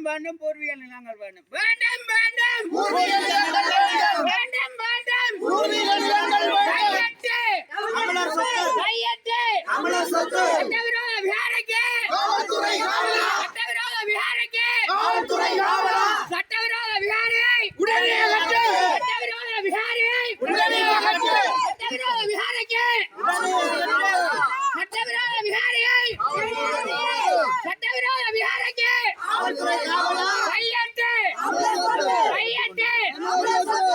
வேண்டும் பூர்வீக நிலங்கள் வேண்டும் வேண்டும் வேண்டும் வேண்டும் வேண்டும் பூர்வீக நிலங்கள் வேண்டும் கையெட்டு சட்டவிரோத விகாரைக்கு காவல்துறை காவலா சட்டவிரோத விகாரைக்கு காவல்துறை காவலா சட்டவிரோத விகாரியை உடனே அகற்று சட்டவிரோத விகாரியை உடனே அகற்று சட்டவிரோத விகாரைக்கு சட்டவிரோத விகாரியை சட்டவிரோத விகாரைக்கு காவல்துறை காவலா கையெட்டு கையெட்டு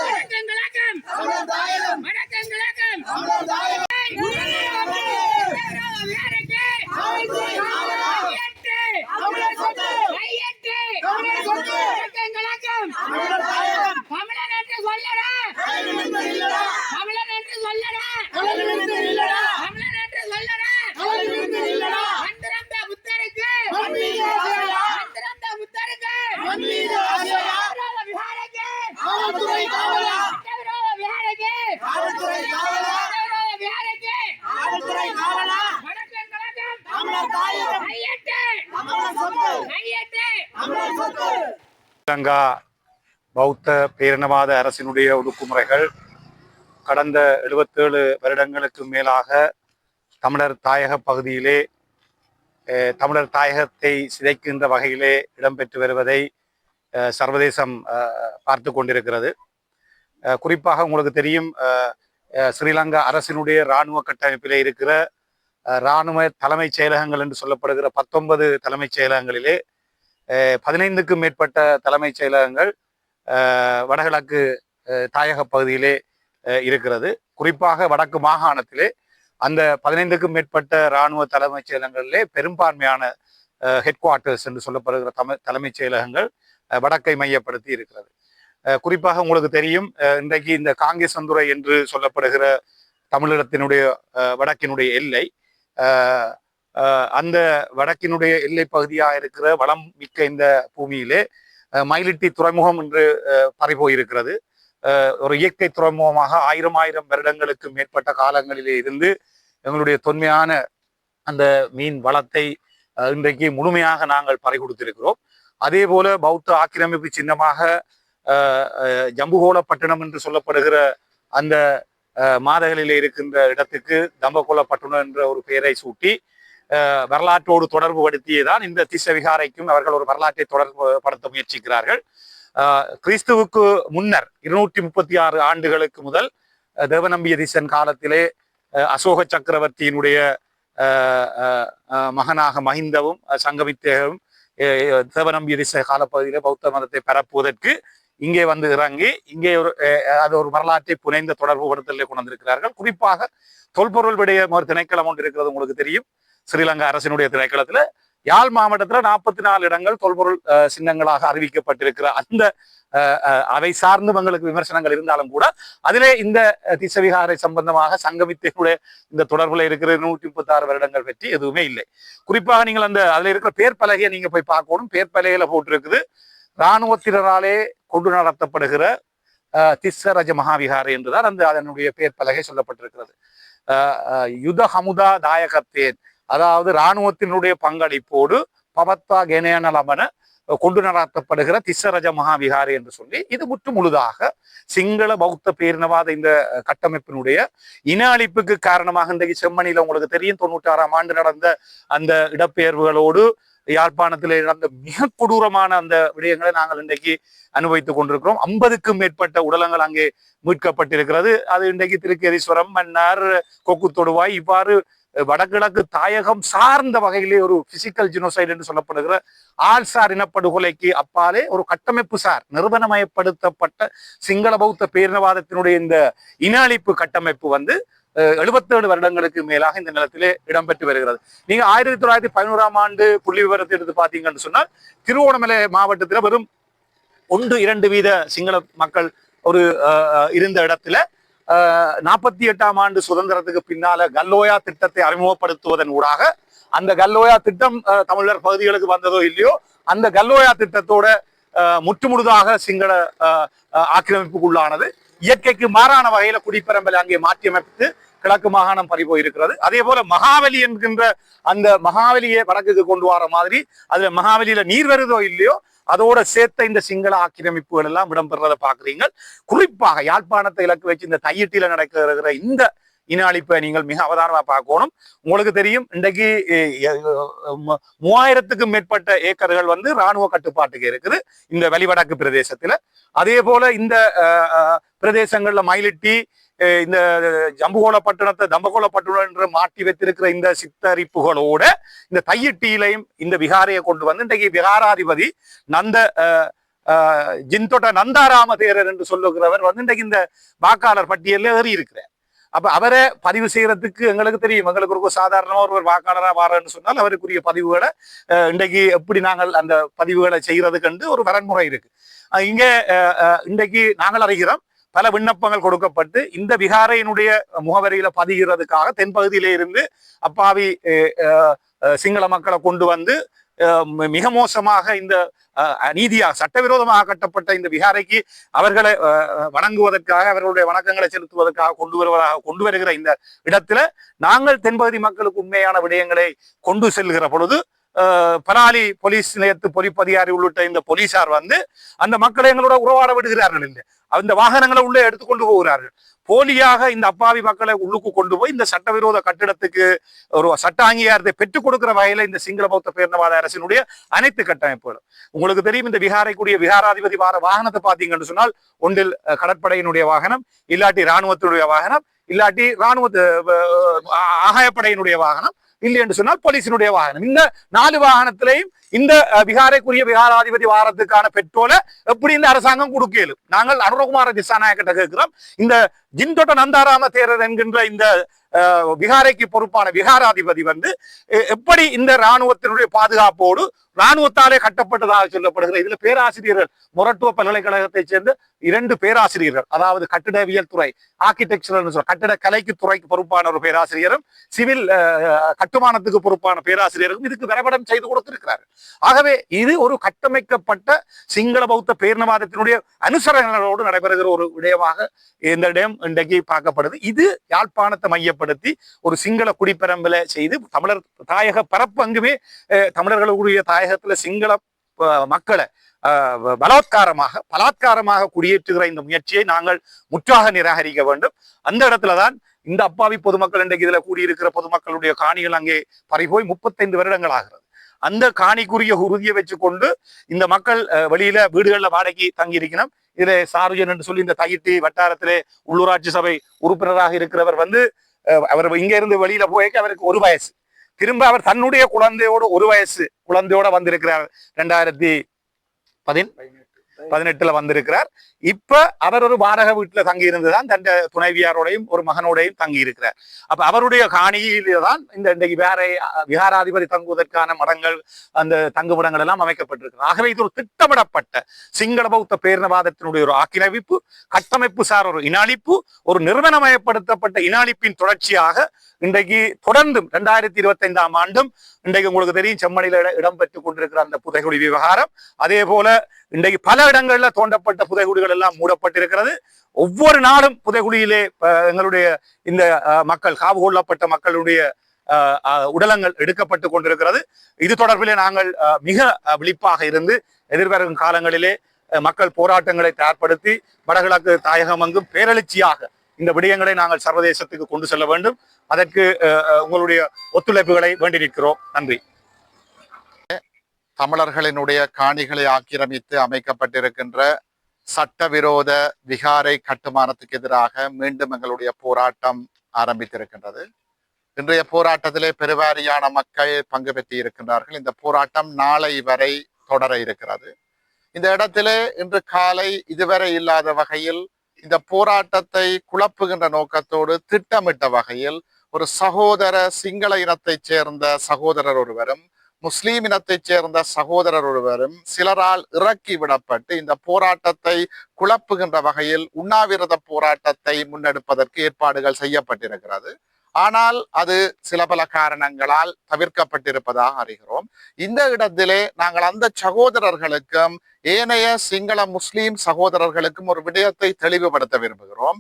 வணக்கங்களுக்கும் வணக்கங்களுக்கும் தமிழன் என்று சொல்லடா தமிழன் என்று சொல்லடா தமிழன் என்று சொல்லடா அந்திரந்த புத்தருக்கு அந்திரந்த புத்தருக்கு விஹாரைக்கு காவல்துறை காவலா விரோத விஹாரைக்கு காவல்துறை காவலா விரோத விஹாரைக்கு காவல்துறை காவலா வணக்கங்களுக்கும் தமிழர் தாயகம் கையெட்டு தமிழர் சொத்து கையெட்டு தமிழர் சொத்து ஸ்ரீலங்கா பௌத்த பேரினவாத அரசினுடைய ஒடுக்குமுறைகள் கடந்த 77 வருடங்களுக்கு மேலாக தமிழர் தாயக பகுதியிலே தமிழர் தாயகத்தை சிதைக்கின்ற வகையிலே இடம்பெற்று வருவதை சர்வதேசம் பார்த்து கொண்டிருக்கிறது. குறிப்பாக உங்களுக்கு தெரியும், ஸ்ரீலங்கா அரசினுடைய இராணுவ கட்டமைப்பிலே இருக்கிற இராணுவ தலைமைச் செயலகங்கள் என்று சொல்லப்படுகிற 19 தலைமைச் செயலகங்களிலே 15க்கும் மேற்பட்ட தலைமைச் செயலகங்கள் வடகிழக்கு தாயக பகுதியிலே இருக்கிறது. குறிப்பாக வடக்கு மாகாணத்திலே அந்த 15க்கும் மேற்பட்ட இராணுவ தலைமைச் செயலகங்களிலே பெரும்பான்மையான ஹெட் குவார்ட்டர்ஸ் என்று சொல்லப்படுகிற தலைமைச் செயலகங்கள் வடக்கை மையப்படுத்தி இருக்கிறது. குறிப்பாக உங்களுக்கு தெரியும், இன்றைக்கு இந்த காங்கேசந்துறை என்று சொல்லப்படுகிற தமிழகத்தினுடைய வடக்கினுடைய எல்லை, அந்த வடக்கினுடைய எல்லை பகுதியாக இருக்கிற வளம் மிக்க இந்த பூமியிலே மயிலிட்டி துறைமுகம் என்று பறிபோயிருக்கிறது. ஒரு இயற்கை துறைமுகமாக ஆயிரம் வருடங்களுக்கு மேற்பட்ட காலங்களிலே இருந்து எங்களுடைய தொன்மையான அந்த மீன் வளத்தை இன்றைக்கு முழுமையாக நாங்கள் பறிகொடுத்திருக்கிறோம். அதே போல பௌத்த ஆக்கிரமிப்பு சின்னமாக ஜம்புகோலப்பட்டினம் என்று சொல்லப்படுகிற அந்த மாதகளிலே இருக்கின்ற இடத்துக்கு தம்பகோலப்பட்டினம் என்ற ஒரு பெயரை சூட்டி வரலாற்றோடு தொடர்பு படுத்தியதான் இந்த திஸ்ஸவிகாரைக்கும் அவர்கள் ஒரு வரலாற்றை தொடர்பு படுத்த முயற்சிக்கிறார்கள். கிறிஸ்துவுக்கு முன்னர் 236 ஆண்டுகளுக்கு முதல் தேவநம்பிய திசன் காலத்திலே அசோக சக்கரவர்த்தியினுடைய மகனாக மஹிந்தவும் சங்கமித்தேகவும் தேவநம்பிய திச காலப்பகுதியிலே பௌத்த மதத்தை பரப்புவதற்கு இங்கே வந்து இறங்கி இங்கே அது ஒரு வரலாற்றை புனைந்த தொடர்பு படுத்தலே கொண்டு வந்திருக்கிறார்கள். குறிப்பாக தொல்பொருள் விடைய ஒரு திணைக்களம் ஒன்று இருக்கிறது உங்களுக்கு தெரியும். ஸ்ரீலங்கா அரசினுடைய திணைக்களத்துல யாழ் மாவட்டத்துல 44 இடங்கள் தொல்பொருள் சின்னங்களாக அறிவிக்கப்பட்டிருக்கிற அந்த அவை சார்ந்து எங்களுக்கு விமர்சனங்கள் இருந்தாலும் கூட அதிலே இந்த திஸ்ஸவிகாரை சம்பந்தமாக சங்கமித்தனுடைய இந்த தொடர்புல இருக்கிற 136 வருடங்கள் பற்றி எதுவுமே இல்லை. குறிப்பாக நீங்கள் அந்த அதுல இருக்கிற பேர் பலகையை நீங்க போய் பார்க்கணும். பேர் பலகையில போட்டிருக்குது இராணுவத்தினராலே கொண்டு நடத்தப்படுகிற திஸ்ஸரஜ மகாவிகாரை என்றுதான் அந்த அதனுடைய பேர் பலகை சொல்லப்பட்டிருக்கிறது. யுத ஹமுதா தாயகத்தேன், அதாவது இராணுவத்தினுடைய பங்களிப்போடு பவத்தா கெனேனலமன கொண்டு நடத்தப்படுகிற திஸ்ஸரஜ மகாவிகாரை என்று சொல்லி இது முற்று முழுதாக சிங்கள பௌத்த பேரினவாத இந்த கட்டமைப்பினுடைய இன அழிப்புக்கு காரணமாக இன்றைக்கு செம்மணியில உங்களுக்கு தெரியும் 96ஆம் ஆண்டு நடந்த அந்த இடப்பெயர்வுகளோடு யாழ்ப்பாணத்திலே நடந்த மிக கொடூரமான அந்த விடயங்களை நாங்கள் இன்றைக்கு அனுபவித்துக் கொண்டிருக்கிறோம். 50க்கும் மேற்பட்ட உடலங்கள் அங்கே மீட்கப்பட்டிருக்கிறது. அது இன்றைக்கு திருக்கேதீஸ்வரம், மன்னார், கொக்கு தொடுவாய் இவ்வாறு வடகிழக்கு தாயகம் சார்ந்த வகையிலே ஒரு பிசிக்கல் ஜினோசைடு என்று சொல்லப்படுகிற ஆள்சார் இனப்படுகொலைக்கு அப்பாலே ஒரு கட்டமைப்பு சார் நிறுவனமயப்படுத்தப்பட்ட சிங்கள பௌத்த பேரினவாதத்தினுடைய இந்த இன அழிப்பு கட்டமைப்பு வந்து 77 வருடங்களுக்கு மேலாக இந்த நிலத்திலே இடம்பெற்று வருகிறது. நீங்க 1911ஆம் ஆண்டு புள்ளி விவரத்தை எடுத்து பார்த்தீங்கன்னு சொன்னால் திருவோணமலை மாவட்டத்தில் வெறும் 1-2 வீத சிங்கள மக்கள் ஒரு இருந்த இடத்துல 48ஆம் ஆண்டு சுதந்திரத்துக்கு பின்னால கல்லோயா திட்டத்தை அறிமுகப்படுத்துவதன் ஊடாக அந்த கல்லோயா திட்டம் தமிழர் பகுதிகளுக்கு வந்ததோ இல்லையோ அந்த கல்லோயா திட்டத்தோட முற்றுமுழுதாக சிங்கள ஆக்கிரமிப்புக்குள்ளானது. இயற்கைக்கு மாறான வகையில குடிப்பெரம்பலை அங்கே மாற்றியமைத்து கிழக்கு மாகாணம் பறிபோயிருக்கிறது. அதே போல மகாவலி என்கின்ற அந்த மகாவலியை வடக்குக்கு கொண்டு வர மாதிரி அதுல மகாவலியில நீர் வருதோ இல்லையோ அதோட சேர்த்த இந்த சிங்கள ஆக்கிரமிப்புகள் எல்லாம் இடம்பெறதை பாக்குறீங்க. குறிப்பாக யாழ்ப்பாணத்தை இலக்கு வச்சு இந்த தையிட்டில நடக்கிற இந்த இன அழிப்பை நீங்கள் மிக அவதானமா பார்க்கணும். உங்களுக்கு தெரியும் இன்றைக்கு 3000க்கும் மேற்பட்ட ஏக்கர்கள் வந்து இராணுவ கட்டுப்பாட்டுக்கு இருக்குது இந்த வலிவடக்கு பிரதேசத்துல. அதே போல இந்த பிரதேசங்கள்ல மயிலிட்டி இந்த ஜம்புகோலப்பட்டினத்தை தம்பகோலப்பட்டினம் என்று மாற்றி வைத்திருக்கிற இந்த சித்தரிப்புகளோட இந்த தையிட்டியிலையும் இந்த விகாரையை கொண்டு வந்து இன்றைக்கு விகாராதிபதி ஜின்தொட்ட நந்தாராம தேரர் என்று சொல்லுகிறவர் வந்து இன்றைக்கு இந்த வாக்காளர் பட்டியலில் ஏறி இருக்கிறார். அப்ப அவரை பதிவு செய்யறதுக்கு எங்களுக்கு தெரியும், எங்களுக்கு ஒரு சாதாரணமா ஒரு வாக்காளராக வாரன்னு சொன்னால் அவருக்குரிய பதிவுகளை இன்றைக்கு எப்படி நாங்கள் அந்த பதிவுகளை செய்யறதுக்கு ஒரு வரன்முறை இருக்கு. இங்க இன்றைக்கு நாங்கள் அறிகிறோம் பல விண்ணப்பங்கள் கொடுக்கப்பட்டு இந்த விகாரையினுடைய முகவரியில பதிகிறதுக்காக தென்பகுதியிலே இருந்து அப்பாவி சிங்கள மக்களை கொண்டு வந்து மிக மோசமாக இந்த நீதியாக சட்டவிரோதமாக கட்டப்பட்ட இந்த விகாரைக்கு அவர்களை வணங்குவதற்காக அவர்களுடைய வணக்கங்களை செலுத்துவதற்காக கொண்டு வருகிற இந்த இடத்துல நாங்கள் தென்பகுதி மக்களுக்கு உண்மையான விடயங்களை கொண்டு செல்கிற பொழுது பலாலி போலீஸ் நிலையத்து பொலிப்பதிகாரி உள்ளிட்ட இந்த போலீசார் வந்து அந்த மக்களை எங்களோட உறவாட விடுகிறார்கள் இல்லை, அந்த வாகனங்களை உள்ளே எடுத்துக்கொண்டு போகிறார்கள். போலியாக இந்த அப்பாவி மக்களை உள்ளுக்கு கொண்டு போய் இந்த சட்டவிரோத கட்டிடத்துக்கு ஒரு சட்ட அங்கீகாரத்தை பெற்றுக் கொடுக்கிற வகையில இந்த சிங்கள பௌத்த பேரினவாத அரசினுடைய அனைத்து கட்டமைப்புகளும். உங்களுக்கு தெரியும் இந்த விகாரைக்குரிய விகாராதிபதி வாகனத்தை பார்த்தீங்கன்னு சொன்னால் ஒன்றில் கடற்படையினுடைய வாகனம், இல்லாட்டி இராணுவத்தினுடைய வாகனம், இல்லாட்டி இராணுவ ஆகாயப்படையினுடைய வாகனம், இல்லை என்று சொன்னால் போலீசினுடைய வாகனம். இந்த 4 வாகனத்திலையும் இந்த விகாரைக்குரிய விகாராதிபதி வாரத்துக்கான பெட்ரோலை எப்படி இந்த அரசாங்கம் கொடுக்கலும். நாங்கள் அனுரகுமார திசாநாயக்கிட்ட கேட்கிறோம், இந்த ஜின்தொட்ட நந்தாராம தேரர் என்கின்ற இந்த விகாரைக்கு பொறுப்பான விகாராதிபதி வந்து எப்படி இந்த இராணுவத்தினுடைய பாதுகாப்போடு இராணுவத்தாலே கட்டப்பட்டதாக சொல்லப்படுகிற இதுல பேராசிரியர்கள் மொரட்டுவ பல்கலைக்கழகத்தை சேர்ந்த 2 பேராசிரியர்கள், அதாவது கட்டிடவியல் துறை ஆர்கிடெக்சரல் கட்டிட கலைக்கு துறைக்கு பொறுப்பான ஒரு பேராசிரியரும் சிவில் கட்டுமானத்துக்கு பொறுப்பான பேராசிரியரும் இதுக்கு வரைபடம் செய்து கொடுத்திருக்கிறார்கள். ஆகவே இது ஒரு கட்டமைக்கப்பட்ட சிங்கள பௌத்த பேரினவாதத்தினுடைய அனுசரணைகளோடு நடைபெறுகிற ஒரு விடயமாக இந்த இடம் இன்றைக்கு பார்க்கப்படுது. இது யாழ்ப்பாணத்தை மையப்படுத்தி ஒரு சிங்கள குடிப்பெரம்பலை செய்து தமிழர் தாயக பரப்பு அங்குமே தமிழர்களுடைய தாயகத்துல சிங்கள மக்களை பலாத்காரமாக குடியேற்றுகிற இந்த முயற்சியை நாங்கள் முற்றாக நிராகரிக்க வேண்டும். அந்த இடத்துலதான் இந்த அப்பாவி பொதுமக்கள் இன்றைக்கு இதுல கூடியிருக்கிற பொதுமக்களுடைய காணிகள் அங்கே பறிபோய் 35 வருடங்கள் ஆகிறது. அந்த காணிக்குரிய உறுதியை வச்சு கொண்டு இந்த மக்கள் வெளியில வீடுகள்ல வாடகைக்கு தங்கி இருக்கணும். இதுல சாருஜன் என்று சொல்லி இந்த தையிட்டி வட்டாரத்திலே உள்ளூராட்சி சபை உறுப்பினராக இருக்கிறவர் வந்து அவர் இங்க இருந்து வெளியில போய்க்க அவருக்கு 1 வயசு, திரும்ப அவர் தன்னுடைய குழந்தையோட 1 வயசு குழந்தையோட வந்திருக்கிறார். 2018 வந்திருக்கிறார். இப்ப அவர் ஒரு வாடகை வீட்டுல தங்கி இருந்துதான் தன் துணைவியாரோடையும் ஒரு மகனோடையும் தங்கி இருக்கிறார். அப்ப அவருடைய காணியில்தான் இந்த இன்றைக்கு விகாராதிபதி தங்குவதற்கான மடங்கள் அந்த தங்குமிடங்கள் எல்லாம் அமைக்கப்பட்டிருக்கிறது. ஆகவே இது ஒரு திட்டமிடப்பட்ட சிங்கள பௌத்த பேரினவாதத்தினுடைய ஒரு ஆக்கிரமிப்பு கட்டமைப்பு சார் ஒரு இன அழிப்பு, ஒரு நிறுவனமயப்படுத்தப்பட்ட இன அழிப்பின் தொடர்ச்சியாக இன்றைக்கு தொடர்ந்தும் 2025ஆம் ஆண்டும் இன்றைக்கு உங்களுக்கு தெரியும் செம்மணியில இடம்பெற்றுக் கொண்டிருக்கிற அந்த புதைகுடி விவகாரம். அதே போல இன்றைக்கு பல இடங்கள்ல தோண்டப்பட்ட புதைகுடிகள் எல்லாம் மூடப்பட்டிருக்கிறது. ஒவ்வொரு நாளும் புதைகுடியிலே எங்களுடைய இந்த மக்கள் காவு கொள்ளப்பட்ட மக்களுடைய உடலங்கள் எடுக்கப்பட்டு கொண்டிருக்கிறது. இது தொடர்பிலே நாங்கள் மிக விழிப்பாக இருந்து எதிர்வரும் காலங்களிலே மக்கள் போராட்டங்களை தயார்படுத்தி வடகிழக்கு தாயகம் எங்கும் பேரெழுச்சியாக இந்த விடயங்களை நாங்கள் சர்வதேசத்துக்கு கொண்டு செல்ல வேண்டும். அதற்கு உங்களுடைய ஒத்துழைப்புகளை வேண்டி நிற்கிறோம். நன்றி. தமிழர்களினுடைய காணிகளை ஆக்கிரமித்து அமைக்கப்பட்டிருக்கின்ற சட்டவிரோத விகாரை கட்டுமானத்துக்கு எதிராக மீண்டும் எங்களுடைய போராட்டம் ஆரம்பித்திருக்கின்றது. இன்றைய போராட்டத்திலே பெருவாரியான மக்கள் பங்கு பெற்று இருக்கின்றார்கள். இந்த போராட்டம் நாளை வரை தொடர இருக்கிறது. இந்த இடத்திலே இன்று காலை இதுவரை இல்லாத வகையில் இந்த போராட்டத்தை குழப்புகின்ற நோக்கத்தோடு திட்டமிட்ட வகையில் ஒரு சகோதர சிங்கள இனத்தைச் சேர்ந்த சகோதரர் ஒருவரும் முஸ்லீம் இனத்தைச் சேர்ந்த சகோதரர் ஒருவரும் சிலரால் இறக்கி விடப்பட்டு இந்த போராட்டத்தை குழப்புகின்ற வகையில் உண்ணாவிரத போராட்டத்தை முன்னெடுப்பதற்கு ஏற்பாடுகள் செய்யப்பட்டிருக்கிறது. ஆனால் அது சில பல காரணங்களால் தவிர்க்கப்பட்டிருப்பதாக அறிகிறோம். இந்த இடத்திலே நாங்கள் அந்த சகோதரர்களுக்கும் ஏனைய சிங்கள முஸ்லீம் சகோதரர்களுக்கும் ஒரு விடயத்தை தெளிவுபடுத்த விரும்புகிறோம்.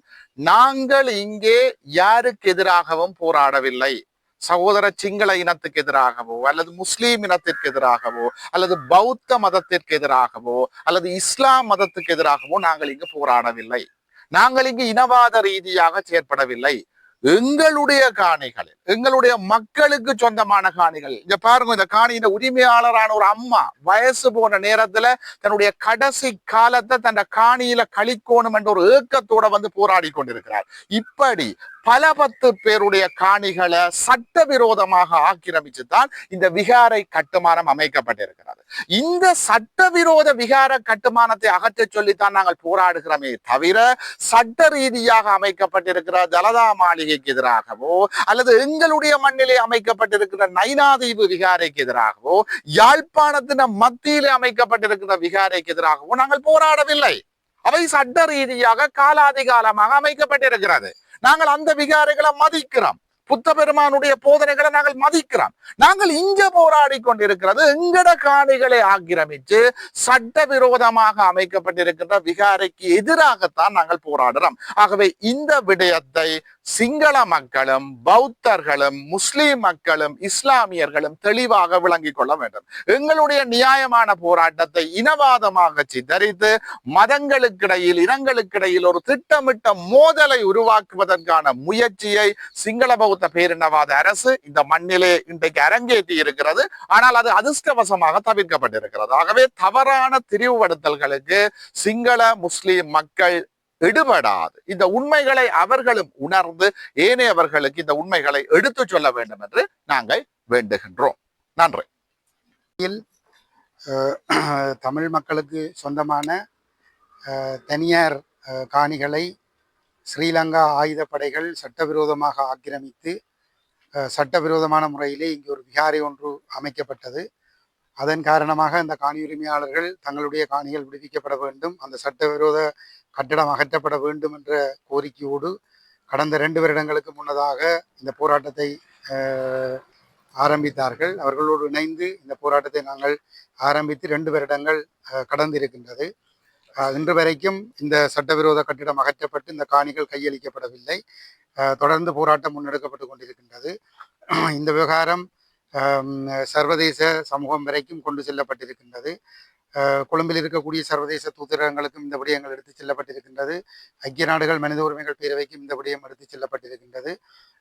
நாங்கள் இங்கே யாருக்கு எதிராகவும் போராடவில்லை. சகோதர சிங்கள இனத்துக்கு எதிராகவோ அல்லது முஸ்லீம் இனத்திற்கு எதிராகவோ அல்லது பௌத்த மதத்திற்கு எதிராகவோ அல்லது இஸ்லாம் மதத்துக்கு எதிராகவோ நாங்கள் இங்கு போராடவில்லை. நாங்கள் இங்கு இனவாத ரீதியாக செயற்படவில்லை. எங்களுடைய காணிகளில் எங்களுடைய மக்களுக்கு சொந்தமான காணிகள் இங்க பாருங்க. இந்த காணியின் உரிமையாளரான ஒரு அம்மா வயசு போன நேரத்துல தன்னுடைய கடைசி காலத்தை தன் காணியில கழிக்கணும் என்ற ஒரு ஏக்கத்தோட வந்து போராடி கொண்டிருக்கிறார். இப்படி பல 10 பேருடைய காணிகளை சட்டவிரோதமாக ஆக்கிரமிச்சுதான் இந்த விகாரை கட்டுமானம் அமைக்கப்பட்டிருக்கிறது. இந்த சட்டவிரோத விகார கட்டுமானத்தை அகற்ற சொல்லித்தான் நாங்கள் போராடுகிறோமே தவிர சட்ட ரீதியாக அமைக்கப்பட்டிருக்கிற தலதா மாளிகைக்கு எதிராகவோ அல்லது எங்களுடைய மண்ணிலே அமைக்கப்பட்டிருக்கிற நைனாதீவு விகாரைக்கு எதிராகவோ யாழ்ப்பாணத்தின் மத்தியிலே அமைக்கப்பட்டிருக்கிற விகாரைக்கு எதிராகவோ நாங்கள் போராடவில்லை. அவை சட்ட ரீதியாக காலாதிகாலமாக அமைக்கப்பட்டிருக்கிறது. நாங்கள் அந்த விகாரைகளை மதிக்கிறோம். புத்த பெருமானுடைய போதனைகளை நாங்கள் மதிக்கிறோம். நாங்கள் இங்க போராடி கொண்டிருக்கிறது எங்கட காணிகளை ஆக்கிரமித்து சட்டவிரோதமாக அமைக்கப்பட்டிருக்கின்ற விகாரைக்கு எதிராகத்தான் நாங்கள் போராடுறோம். ஆகவே இந்த விடயத்தை சிங்கள மக்களும் பௌத்தர்களும் முஸ்லீம் மக்களும் இஸ்லாமியர்களும் தெளிவாக விளங்கிக் கொள்ள வேண்டும். எங்களுடைய நியாயமான போராட்டத்தை இனவாதமாக சித்தரித்து மதங்களுக்கிடையில் இனங்களுக்கிடையில் ஒரு திட்டமிட்ட மோதலை உருவாக்குவதற்கான முயற்சியை சிங்கள பௌத்த பேரினவாத அரசு இந்த மண்ணிலே இன்றைக்கு அரங்கேற்றி இருக்கிறது. ஆனால் அது அதிர்ஷ்டவசமாக தவிர்க்கப்பட்டிருக்கிறது. ஆகவே தவறான திரிவுபடுத்தல்களுக்கு சிங்கள முஸ்லீம் மக்கள் எடுபடாது. இந்த உண்மைகளை அவர்களும் உணர்ந்து ஏனையவர்களுக்கு இந்த உண்மைகளை எடுத்து சொல்ல வேண்டும் என்று நாங்கள் வேண்டுகின்றோம். நன்றி. தமிழ் மக்களுக்கு சொந்தமான தனியார் காணிகளை ஸ்ரீலங்கா ஆயுதப்படைகள் சட்டவிரோதமாக ஆக்கிரமித்து சட்டவிரோதமான முறையிலே இங்கே ஒரு விகாரை ஒன்று அமைக்கப்பட்டது. அதன் காரணமாக அந்த காணி உரிமையாளர்கள் தங்களுடைய காணிகள் விடுவிக்கப்பட வேண்டும், அந்த சட்டவிரோத கட்டடம் அகற்றப்பட வேண்டும் என்ற கோரிக்கையோடு கடந்த 2 வருடங்களுக்கு முன்னதாக இந்த போராட்டத்தை ஆரம்பித்தார்கள். அவர்களோடு இணைந்து இந்த போராட்டத்தை நாங்கள் ஆரம்பித்து 2 வருடங்கள் கடந்திருக்கின்றது. இன்று வரைக்கும் இந்த சட்டவிரோத கட்டிடம் அகற்றப்பட்டு இந்த காணிகள் கையளிக்கப்படவில்லை. தொடர்ந்து போராட்டம் முன்னெடுக்கப்பட்டு கொண்டிருக்கின்றது. இந்த விவகாரம் சர்வதேச சமூகம் வரைக்கும் கொண்டு செல்லப்பட்டிருக்கின்றது. கொழும்பில் இருக்கக்கூடிய சர்வதேச தூதரகங்களுக்கும் இந்த விடயங்கள் எடுத்து செல்லப்பட்டிருக்கின்றது. ஐக்கிய நாடுகள் மனித உரிமைகள் பேரவைக்கும் இந்த விடயம் எடுத்து செல்லப்பட்டிருக்கின்றது.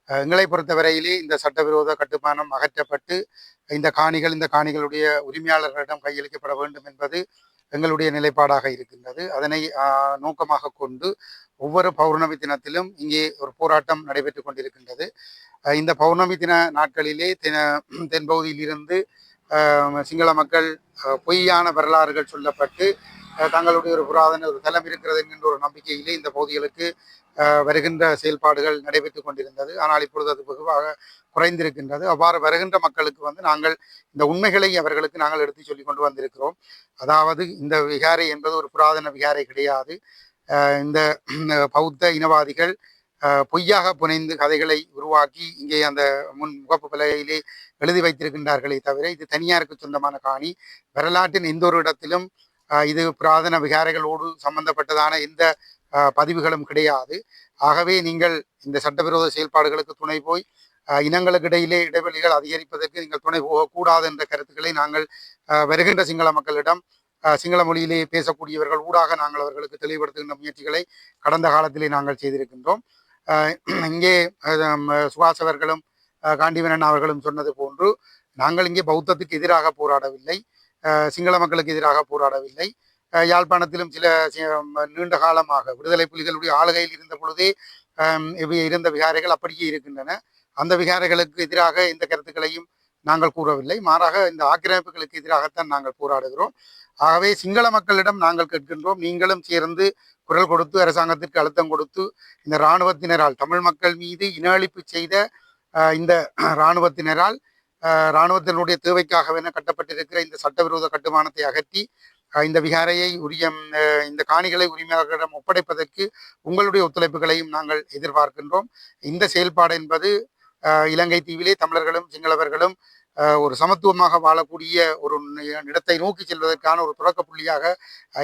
எங்களை பொறுத்தவரையிலே இந்த சட்டவிரோத கட்டுமானம் அகற்றப்பட்டு இந்த காணிகளுடைய உரிமையாளர்களிடம் கையளிக்கப்பட வேண்டும் என்பது எங்களுடைய நிலைப்பாடாக இருக்கின்றது. அதனை நோக்கமாக கொண்டு ஒவ்வொரு பௌர்ணமி தினத்திலும் இங்கே ஒரு போராட்டம் நடைபெற்று கொண்டிருக்கின்றது. இந்த பௌர்ணமி தின நாட்களிலே தென்பகுதியில் இருந்து சிங்கள மக்கள் பொய்யான வரலாறுகள் சொல்லப்பட்டு தங்களுடைய ஒரு புராதன ஒரு தலம் இருக்கிறது என்கின்ற ஒரு நம்பிக்கையிலே இந்த பகுதிகளுக்கு வருகின்ற செயல்பாடுகள் நடைபெற்று கொண்டிருந்தது. ஆனால் இப்பொழுது அது வெகுவாக குறைந்திருக்கின்றது. அவ்வாறு வருகின்ற மக்களுக்கு நாங்கள் இந்த உண்மைகளை அவர்களுக்கு நாங்கள் எடுத்து சொல்லி கொண்டு வந்திருக்கிறோம். அதாவது இந்த விகாரை என்பது ஒரு புராதன விகாரை கிடையாது. இந்த பௌத்த இனவாதிகள் பொய்யாக புனைந்து கதைகளை உருவாக்கி இங்கே அந்த முகப்பு பலகையிலே எழுதி வைத்திருக்கின்றார்களே தவிர இது தனியாருக்கு சொந்தமான காணி. வரலாற்றின் எந்த ஒரு இடத்திலும் இது புராதன விகாரைகளோடு சம்பந்தப்பட்டதான எந்த பதிவுகளும் கிடையாது. ஆகவே நீங்கள் இந்த சட்டவிரோத செயல்பாடுகளுக்கு துணை போய் இனங்களுக்கு இடையிலே இடைவெளிகள் அதிகரிப்பதற்கு நீங்கள் துணை போகக்கூடாது என்ற கருத்துக்களை நாங்கள் வருகின்ற சிங்கள மக்களிடம் சிங்கள மொழியிலே பேசக்கூடியவர்கள் ஊடாக நாங்கள் அவர்களுக்கு தெளிவுபடுத்துகின்ற முயற்சிகளை கடந்த காலத்திலே நாங்கள் செய்திருக்கின்றோம். இங்கே சுபாஷ் அவர்களும் காண்டிவனன் அவர்களும் சொன்னது போன்று நாங்கள் இங்கே பௌத்தத்துக்கு எதிராக போராடவில்லை, சிங்கள மக்களுக்கு எதிராக போராடவில்லை. யாழ்ப்பாணத்திலும் சில நீண்ட காலமாக விடுதலை புலிகளுடைய ஆளுகையில் இருந்த பொழுதே இருந்த விகாரைகள் அப்படியே இருக்கின்றன. அந்த விகாரைகளுக்கு எதிராக எந்த கருத்துக்களையும் நாங்கள் கூறவில்லை. மாறாக இந்த ஆக்கிரமிப்புகளுக்கு எதிராகத்தான் நாங்கள் போராடுகிறோம். ஆகவே சிங்கள மக்களிடம் நாங்கள் கேட்கின்றோம், நீங்களும் சேர்ந்து குரல் கொடுத்து அரசாங்கத்திற்கு அழுத்தம் கொடுத்து இந்த இராணுவத்தினரால் தமிழ் மக்கள் மீது இன அழிப்பு செய்த இந்த இராணுவத்தினரால் இராணுவத்தினுடைய தேவைக்காகவென கட்டப்பட்டிருக்கிற இந்த சட்டவிரோத கட்டுமானத்தை அகற்றி இந்த விகாரையை இந்த காணிகளை உரிமையாளர்களிடம் ஒப்படைப்பதற்கு உங்களுடைய ஒத்துழைப்புகளையும் நாங்கள் எதிர்பார்க்கின்றோம். இந்த செயல்பாடு என்பது இலங்கை தீவிலே தமிழர்களும் சிங்களவர்களும் ஒரு சமத்துவமாக வாழக்கூடிய ஒரு இடத்தை நோக்கி செல்வதற்கான ஒரு தொடக்க புள்ளியாக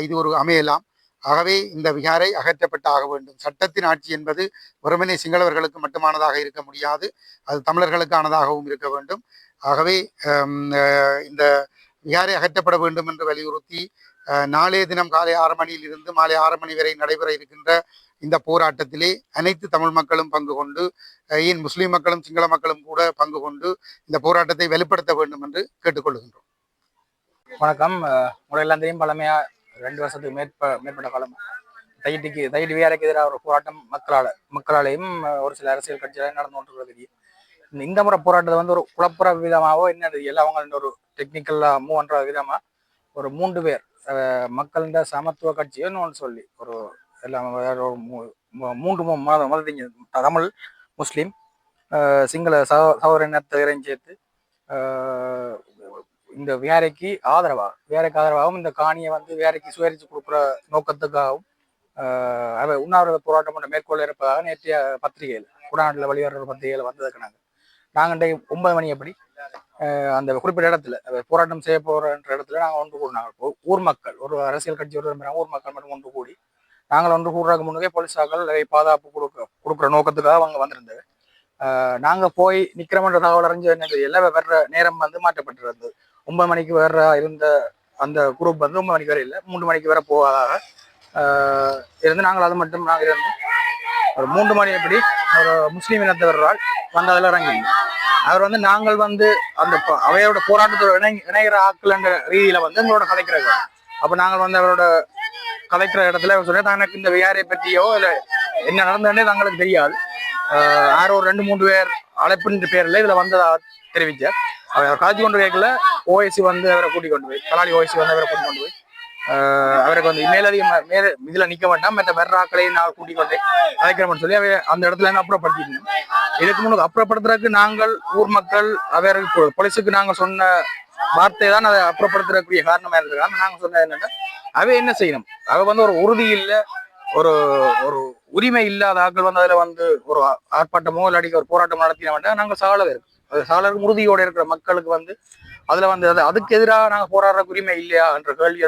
இது ஒரு அமையலாம். ஆகவே இந்த விகாரை அகற்றப்பட்டு ஆக வேண்டும். சட்டத்தின் ஆட்சி என்பது வெறுமனே சிங்களவர்களுக்கு மட்டுமானதாக இருக்க முடியாது, அது தமிழர்களுக்கானதாகவும் இருக்க வேண்டும். ஆகவே இந்த விகாரை அகற்றப்பட வேண்டும் என்று வலியுறுத்தி நாளைய தினம் காலை 6 மணியில் இருந்து மாலை 6 மணி வரை நடைபெற இருக்கின்ற இந்த போராட்டத்திலே அனைத்து தமிழ் மக்களும் பங்கு கொண்டு, ஏன் முஸ்லிம் மக்களும் சிங்கள மக்களும் கூட பங்கு கொண்டு இந்த போராட்டத்தை வெளிப்படுத்த வேண்டும் என்று கேட்டுக்கொள்கின்றோம். வணக்கம். முறையெல்லாம் தெரியும், பழமையா 2 வருஷத்துக்கு மேற்பட்ட காலம் தையிட்டு விகாரைக்கு எதிராக ஒரு போராட்டம் மக்களாலேயும் ஒரு சில அரசியல் கட்சிகளாக நடந்து கொண்டிருக்கிறது. இந்த முறை போராட்டத்தை வந்து ஒரு குழப்பற விதமாகவோ என்ன தெரியல, அவங்க ஒரு டெக்னிக்கலா மூவ் பண்ற விதமா ஒரு 3 பேர் மக்கள் இந்த சமத்துவ கட்சின்னு ஒன்று சொல்லி ஒரு எல்லாம் 3 மதத்தையும் தமிழ் முஸ்லீம் சிங்கள சகோதர இனத்தையும் சேர்த்து இந்த விகாரைக்கு ஆதரவாகவும் இந்த காணியை வந்து விகாரைக்கு சுயரிச்சு கொடுக்குற நோக்கத்துக்காகவும் உண்ணாவிரத போராட்டம் என்ற மேற்கொள்ள இருப்பதாக நேற்றைய பத்திரிகையில் குடாநாட்டில் வெளிவர பத்திரிகையில் வந்ததுக்கு நாங்கள் 9 மணி எப்படி அந்த குறிப்பிட்ட இடத்துல போராட்டம் செய்ய போகிற இடத்துல நாங்கள் ஒன்று கூடினாங்க. ஊர் மக்கள், ஒரு அரசியல் கட்சி ஊர் மக்கள் மட்டும் ஒன்று கூடி நாங்கள் ஒன்று கூடுறதுக்கு முன்னே போலீஸாக்கள் பாதுகாப்பு கொடுக்குற நோக்கத்துக்காக அவங்க வந்திருந்தது. நாங்கள் போய் நிற்கிறோம்ன்ற தகவல் அறிஞ்சு என்ன எல்லாம் வர்ற நேரம் வந்து மாற்றப்பட்டிருந்தது. 9 மணிக்கு வர்ற இருந்த அந்த குரூப் வந்து 9 மணிக்கு வர இல்லை, 3 மணிக்கு வர போவதாக இருந்து நாங்கள் அது மட்டும் நாங்கள் இருந்து ஒரு 3 மணி எப்படி ஒரு முஸ்லீம் இனத்தவரால் வந்து அதில் இறங்கிங்க. அவர் வந்து நாங்கள் வந்து அந்த அவையோட போராட்டத்தோட இணைகிற ஆட்கள் என்ற ரீதியில வந்து எங்களோட கதைக்கிறாங்க. அப்போ நாங்கள் வந்து அவரோட கதைக்கிற இடத்துல சொன்னேன், எனக்கு இந்த விகாரை பற்றியோ இல்லை என்ன நடந்ததுன்னே தங்களுக்கு தெரியாது. யாரோ ஒரு 2-3 பேர் அழைப்புன்ற பேர்ல இதுல வந்ததா தெரிவிச்சார். அவர் காட்சி கொண்டு கேட்கல, ஓஎஸ்சி வந்து அவரை கூட்டிக் கொண்டு போய் கலாலி ஓஎஸ்சி வந்து அவரை கூட்டிக் கொண்டு போய் அவருக்கு வந்து மேலதிகம் இதுல நிக்க வேண்டாம், மற்ற வேற ஆக்களையும் நாங்கள் கூட்டிக் கொண்டு அழைக்கிறோம்னு சொல்லி அந்த இடத்துல அப்புறப்படுத்திக்கணும். இதுக்கு முன்னாடி அப்புறப்படுத்துறதுக்கு நாங்கள் ஊர் மக்கள் அவருக்கு போலீஸுக்கு நாங்கள் சொன்ன வார்த்தை தான் அதை அப்புறப்படுத்துறக்கூடிய காரணமா இருந்திருக்காங்க. நாங்கள் சொன்னது என்னன்னா, அவ என்ன செய்யணும், அவ வந்து ஒரு உறுதி இல்லை, ஒரு ஒரு உரிமை இல்லாத ஆட்கள் வந்து அதுல வந்து ஒரு ஆர்ப்பாட்டமோ இல்லாட்டி ஒரு போராட்டமோ நடத்தின வேண்டாம். நாங்கள் சாலை இருக்கு, அது சாலருக்கு உறுதியோடு இருக்கிற மக்களுக்கு வந்து அதுல வந்து அதுக்கு எதிராக நாங்கள் போராடுற உரிமை இல்லையா என்ற கேள்வி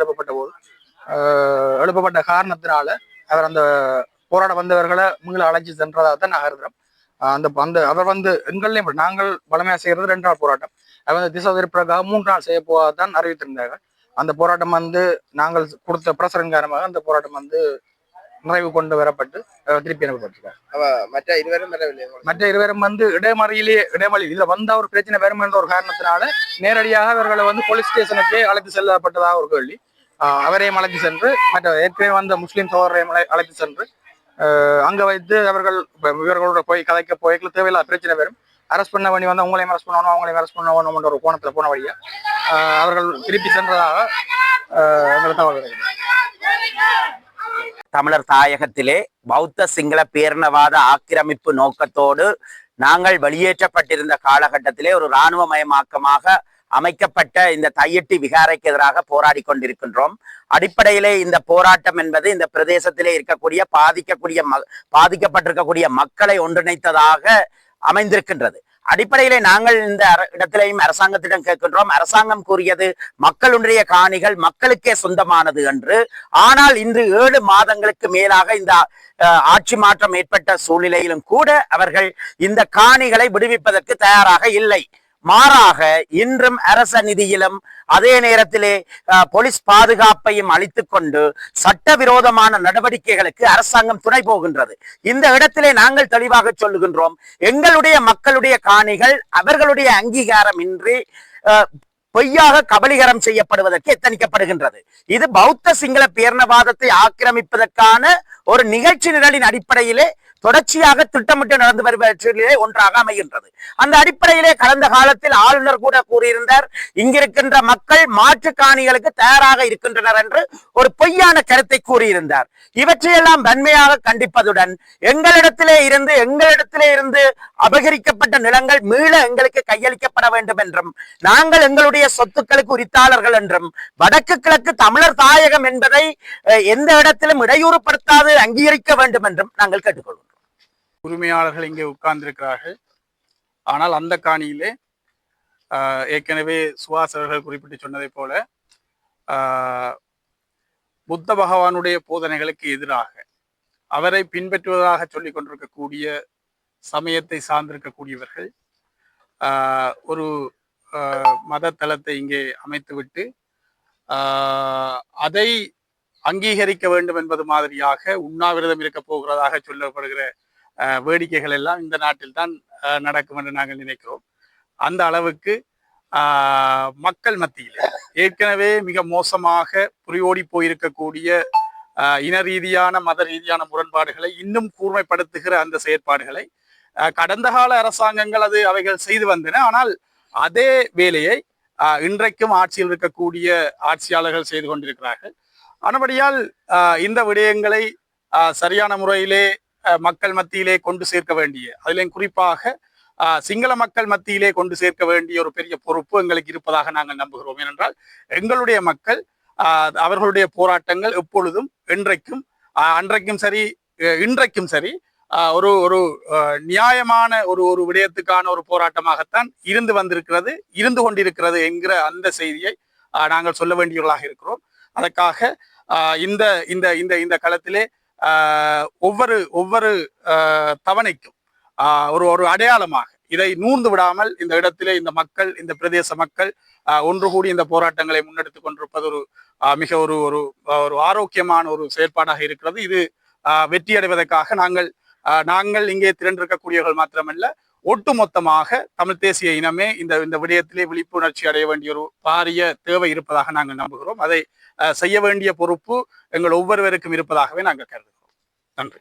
எழுப்பப்பட்ட காரணத்தினால அவர் அந்த போராட வந்தவர்களை மீள அழைச்சி சென்றதாக தான் நான் கருதுறோம். அந்த அவர் வந்து எங்களையும் நாங்கள் பலமையா செய்யறது 2 நாள் போராட்டம், அவர் வந்து திசை திருப்பதற்காக 3 நாள் செய்ய போவதான் அறிவித்திருந்தார்கள். அந்த போராட்டம் வந்து நாங்கள் கொடுத்த பிரசரன் காரணமாக அந்த போராட்டம் வந்து நிறைவு கொண்டு வரப்பட்டு திருப்பி அனுப்பப்பட்டிருக்காங்க. மற்ற இருவரும் வந்து இடைமறியிலே இதுல வந்த ஒரு பிரச்சனை வரும் என்ற ஒரு காரணத்தினால நேரடியாக அவர்களை வந்து போலீஸ் ஸ்டேஷனுக்கே அழைத்து செல்லப்பட்டதாக ஒரு கேள்வி. அவரையும் அழைத்து சென்று மற்ற ஏற்கனவே வந்த முஸ்லீம் சகோதரையும் அழைத்து சென்று அங்க வைத்து இவர்களோட போய் கதைக்க போய்க்கு தேவையில்லாத பிரச்சனை வரும். அரெஸ்ட் பண்ண வேண்டி வந்து அவங்களையும் அரெஸ்ட் பண்ணணும், அவங்களையும் அரெஸ்ட் பண்ணணும் ஒரு கோணத்துல போன வழியா அவர்கள் திருப்பி சென்றதாக எங்களுக்கு தகவல் கிடைக்கும். தமிழர் தாயகத்திலே பௌத்த சிங்கள பேரினவாத ஆக்கிரமிப்பு நோக்கத்தோடு நாங்கள் வெளியேற்றப்பட்டிருந்த காலகட்டத்திலே ஒரு இராணுவமயமாக்கமாக அமைக்கப்பட்ட இந்த தையிட்டி விகாரைக்கு எதிராக போராடி கொண்டிருக்கின்றோம். அடிப்படையிலே இந்த போராட்டம் என்பது இந்த பிரதேசத்திலே இருக்கக்கூடிய பாதிக்கப்பட்டிருக்கக்கூடிய மக்களை ஒன்றிணைத்ததாக அமைந்திருக்கின்றது. அடிப்படையிலே நாங்கள் இந்த இடத்திலேயும் அரசாங்கத்திடம் கேட்கின்றோம். அரசாங்கம் கூறியது மக்களுடைய காணிகள் மக்களுக்கே சொந்தமானது என்று. ஆனால் இன்று 7 மாதங்களுக்கு மேலாக இந்த ஆட்சி மாற்றம் ஏற்பட்ட சூழ்நிலையிலும் கூட அவர்கள் இந்த காணிகளை விடுவிப்பதற்கு தயாராக இல்லை. மாறாக இன்றும் அரச நிதியிலும் அதே நேரத்திலே போலீஸ் பாதுகாப்பையும் அளித்துக் கொண்டு சட்டவிரோதமான நடவடிக்கைகளுக்கு அரசாங்கம் துணை போகின்றது. இந்த இடத்திலே நாங்கள் தெளிவாக சொல்லுகின்றோம், எங்களுடைய மக்களுடைய காணிகள் அவர்களுடைய அங்கீகாரம் இன்றி பொய்யாக கபலீகரம் செய்யப்படுவதற்கு எத்தனிக்கப்படுகின்றது. இது பௌத்த சிங்கள பேரினவாதத்தை ஆக்கிரமிப்பதற்கான ஒரு நிகழ்ச்சி நிரலின் அடிப்படையிலே தொடர்ச்சியாக திட்டமிட்டு நடந்து வருவதிலே ஒன்றாக அமைகின்றது. அந்த அடிப்படையிலே கடந்த காலத்தில் ஆளுநர் கூட கூறியிருந்தார், இங்கிருக்கின்ற மக்கள் மாற்று காணிகளுக்கு தயாராக இருக்கின்றனர் என்று ஒரு பொய்யான கருத்தை கூறியிருந்தார். இவற்றையெல்லாம் வன்மையாக கண்டிப்பதுடன் எங்களிடத்திலே இருந்து அபகரிக்கப்பட்ட நிலங்கள் மீள எங்களுக்கு கையளிக்கப்பட வேண்டும் என்றும், நாங்கள் எங்களுடைய சொத்துக்களுக்கு உரித்தாளர்கள் என்றும், வடக்கு கிழக்கு தமிழர் தாயகம் என்பதை எந்த இடத்திலும் இடையூறுபடுத்தாது அங்கீகரிக்க வேண்டும் என்றும் நாங்கள் கேட்டுக்கொள்வோம். உரிமையாளர்கள் இங்கே உட்கார்ந்திருக்கிறார்கள். ஆனால் அந்த காணியிலே ஏற்கனவே சுபாஷ் அவர்கள் குறிப்பிட்டு சொன்னதை போல புத்த பகவானுடைய போதனைகளுக்கு எதிராக அவரை பின்பற்றுவதாக சொல்லிக் கொண்டிருக்கக்கூடிய சமயத்தை சார்ந்திருக்கக்கூடியவர்கள் ஒரு மத தலத்தை இங்கே அமைத்துவிட்டு அதை அங்கீகரிக்க வேண்டும் என்பது மாதிரியாக உண்ணாவிரதம் இருக்க போகிறதாக சொல்லப்படுகிற வேடிக்கைகள் எல்லாம் இந்த நாட்டில் தான் நடக்கும் என்று நாங்கள் நினைக்கிறோம். அந்த அளவுக்கு மக்கள் மத்தியில் ஏற்கனவே மிக மோசமாக புரியோடி போயிருக்கக்கூடிய இன ரீதியான மத ரீதியான முரண்பாடுகளை இன்னும் கூர்மைப்படுத்துகிற அந்த செயற்பாடுகளை கடந்த கால அரசாங்கங்கள் அவைகள் செய்து வந்தன. ஆனால் அதே வேலையை இன்றைக்கும் ஆட்சியில் இருக்கக்கூடிய ஆட்சியாளர்கள் செய்து கொண்டிருக்கிறார்கள். ஆனபடியால் இந்த விடயங்களை சரியான முறையிலே மக்கள் மத்தியிலே கொண்டு சேர்க்க வேண்டிய, அதிலும் குறிப்பாக சிங்கள மக்கள் மத்தியிலே கொண்டு சேர்க்க வேண்டிய ஒரு பெரிய பொறுப்பு எங்களுக்கு இருப்பதாக நாங்கள் நம்புகிறோம். ஏனென்றால் எங்களுடைய மக்கள் அவர்களுடைய போராட்டங்கள் எப்பொழுதும் அன்றைக்கும் சரி இன்றைக்கும் சரி ஒரு ஒரு நியாயமான ஒரு விடயத்துக்கான ஒரு போராட்டமாகத்தான் இருந்து கொண்டிருக்கிறது என்கிற அந்த செய்தியை நாங்கள் சொல்ல வேண்டியவர்களாக இருக்கிறோம். அதற்காக இந்த இந்த இந்த இந்த களத்திலே ஒவ்வொரு தவணைக்கும் ஒரு அடையாளமாக இதை நூர்ந்து விடாமல் இந்த இடத்திலே இந்த பிரதேச மக்கள் ஒன்று கூடி இந்த போராட்டங்களை முன்னெடுத்துக் கொண்டிருப்பது மிக ஒரு ஆரோக்கியமான ஒரு செயற்பாடாக இருக்கிறது. இது வெற்றி அடைவதற்காக நாங்கள் இங்கே திரண்டிருக்கக்கூடியவர்கள் மாத்திரமல்ல, ஒட்டுமொத்தமாக தமிழ் தேசிய இனமே இந்த விடயத்திலே விழிப்புணர்ச்சி அடைய வேண்டிய ஒரு பாரிய தேவை இருப்பதாக நாங்கள் நம்புகிறோம். அதை செய்ய வேண்டிய பொறுப்பு எங்கள் ஒவ்வொருவருக்கும் இருப்பதாகவே நாங்கள் கருதுகிறோம். நன்றி.